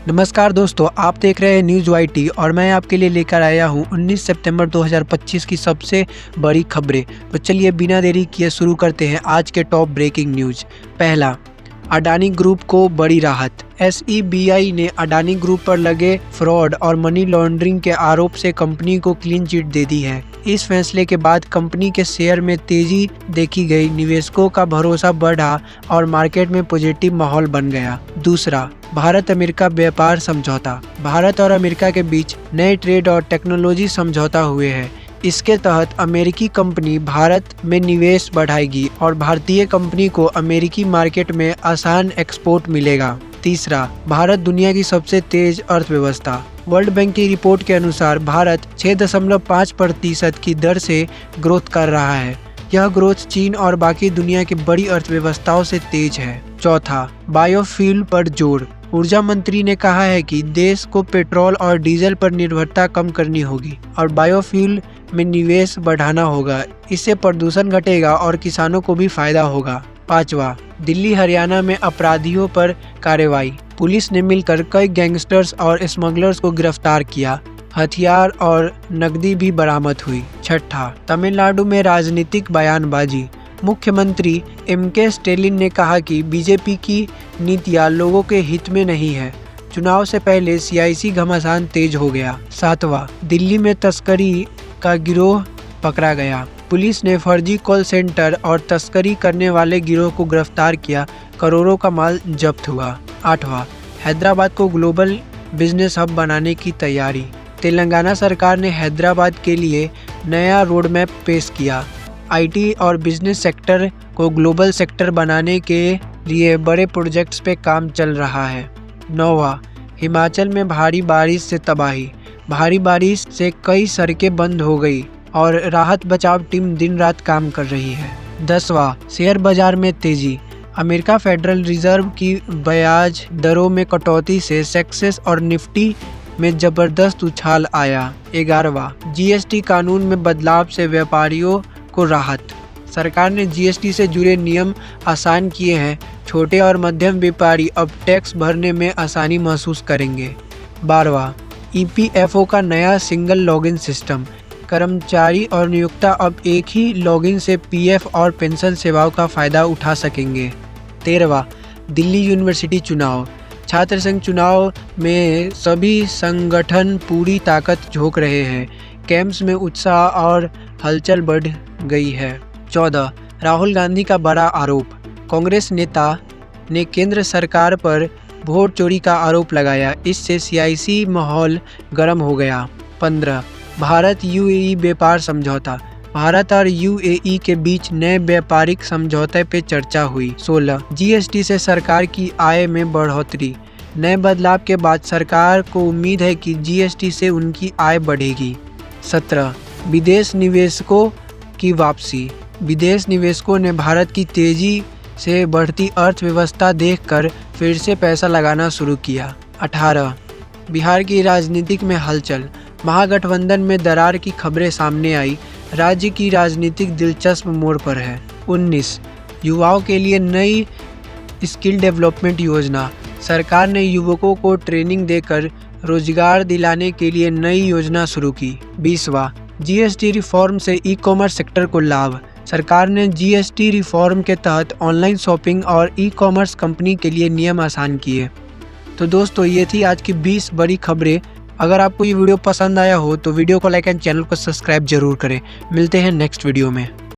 नमस्कार दोस्तों, आप देख रहे हैं न्यूज़ वाईटी और मैं आपके लिए लेकर आया हूं 19 सितंबर 2025 की सबसे बड़ी खबरें। तो चलिए बिना देरी किए शुरू करते हैं आज के टॉप ब्रेकिंग न्यूज़। पहला, अडानी ग्रुप को बड़ी राहत। SEBI ने अडानी ग्रुप पर लगे फ्रॉड और मनी लॉन्ड्रिंग के आरोप से कंपनी को क्लीन चिट दे दी है। इस फैसले के बाद कंपनी के शेयर में तेजी देखी गई, निवेशकों का भरोसा बढ़ा और मार्केट में पॉजिटिव माहौल बन गया। दूसरा, भारत अमेरिका व्यापार समझौता। भारत और अमेरिका के बीच नए ट्रेड और टेक्नोलॉजी समझौता हुए हैं। इसके तहत अमेरिकी कंपनी भारत में निवेश बढ़ाएगी और भारतीय कंपनी को अमेरिकी मार्केट में आसान एक्सपोर्ट मिलेगा। तीसरा, भारत दुनिया की सबसे तेज अर्थव्यवस्था। वर्ल्ड बैंक की रिपोर्ट के अनुसार भारत 6.5% की दर से ग्रोथ कर रहा है। यह ग्रोथ चीन और बाकी दुनिया की बड़ी अर्थव्यवस्थाओं से तेज है। चौथा, बायोफ्यूल पर जोर। ऊर्जा मंत्री ने कहा है कि देश को पेट्रोल और डीजल पर निर्भरता कम करनी होगी और बायोफ्यूल में निवेश बढ़ाना होगा। इससे प्रदूषण घटेगा और किसानों को भी फायदा होगा। पांचवा, दिल्ली हरियाणा में अपराधियों पर कार्रवाई। पुलिस ने मिलकर कई गैंगस्टर्स और स्मगलर्स को गिरफ्तार किया। हथियार और नकदी भी बरामद हुई। छठा, तमिलनाडु में राजनीतिक बयानबाजी। मुख्यमंत्री MK स्टैलिन ने कहा कि बीजेपी की नीतियां लोगों के हित में नहीं है। चुनाव से पहले सियासी घमासान तेज हो गया। सातवां, दिल्ली में तस्करी का गिरोह पकड़ा गया। पुलिस ने फर्जी कॉल सेंटर और तस्करी करने वाले गिरोह को गिरफ्तार किया। करोड़ों का माल जब्त हुआ। आठवां, हैदराबाद को ग्लोबल बिजनेस हब बनाने की तैयारी। तेलंगाना सरकार ने हैदराबाद के लिए नया रोड मैप पेश किया। IT और बिजनेस सेक्टर को ग्लोबल सेक्टर बनाने के लिए बड़े प्रोजेक्ट्स पे काम चल रहा है। नौवां, हिमाचल में भारी बारिश से तबाही। भारी बारिश से कई सड़कें बंद हो गई और राहत बचाव टीम दिन रात काम कर रही है। 10वां, शेयर बाजार में तेजी। अमेरिका फेडरल रिजर्व की ब्याज दरों में कटौती से सेंसेक्स और निफ्टी में जबरदस्त उछाल आया। 11वां, GST कानून में बदलाव से व्यापारियों को राहत। सरकार ने GST से जुड़े नियम आसान किए हैं। छोटे और मध्यम व्यापारी अब टैक्स भरने में आसानी महसूस करेंगे। 12वां, EPFO का नया सिंगल लॉगिन सिस्टम। कर्मचारी और नियोक्ता अब एक ही लॉगिन से PF और पेंशन सेवाओं का फायदा उठा सकेंगे। 13वां, दिल्ली यूनिवर्सिटी चुनाव। छात्र संघ चुनाव में सभी संगठन पूरी ताकत झोंक रहे हैं। कैंप्स में उत्साह और हलचल बढ़ गई है। 14, राहुल गांधी का बड़ा आरोप। कांग्रेस नेता ने केंद्र सरकार पर वोट चोरी का आरोप लगाया। इससे सियासी माहौल गर्म हो गया। 15, भारत UAE व्यापार समझौता। भारत और UAE के बीच नए व्यापारिक समझौते पे चर्चा हुई। 16, GST से सरकार की आय में बढ़ोतरी। नए बदलाव के बाद सरकार को उम्मीद है कि GST से उनकी आय बढ़ेगी। 17, विदेश निवेशकों की वापसी। विदेश निवेशकों ने भारत की तेजी से बढ़ती अर्थव्यवस्था देखकर फिर से पैसा लगाना शुरू किया। 18, बिहार की राजनीतिक में हलचल। महागठबंधन में दरार की खबरें सामने आई। राज्य की राजनीतिक दिलचस्प मोड़ पर है। 19, युवाओं के लिए नई स्किल डेवलपमेंट योजना। सरकार ने युवकों को ट्रेनिंग देकर रोजगार दिलाने के लिए नई योजना शुरू की। 20वां, GST रिफॉर्म से ई-कॉमर्स सेक्टर को लाभ। सरकार ने GST रिफॉर्म के तहत ऑनलाइन शॉपिंग और ई-कॉमर्स कंपनी के लिए नियम आसान किए। तो दोस्तों, ये थी आज की 20 बड़ी खबरें। अगर आपको ये वीडियो पसंद आया हो तो वीडियो को लाइक एंड चैनल को सब्सक्राइब जरूर करें। मिलते हैं नेक्स्ट वीडियो में।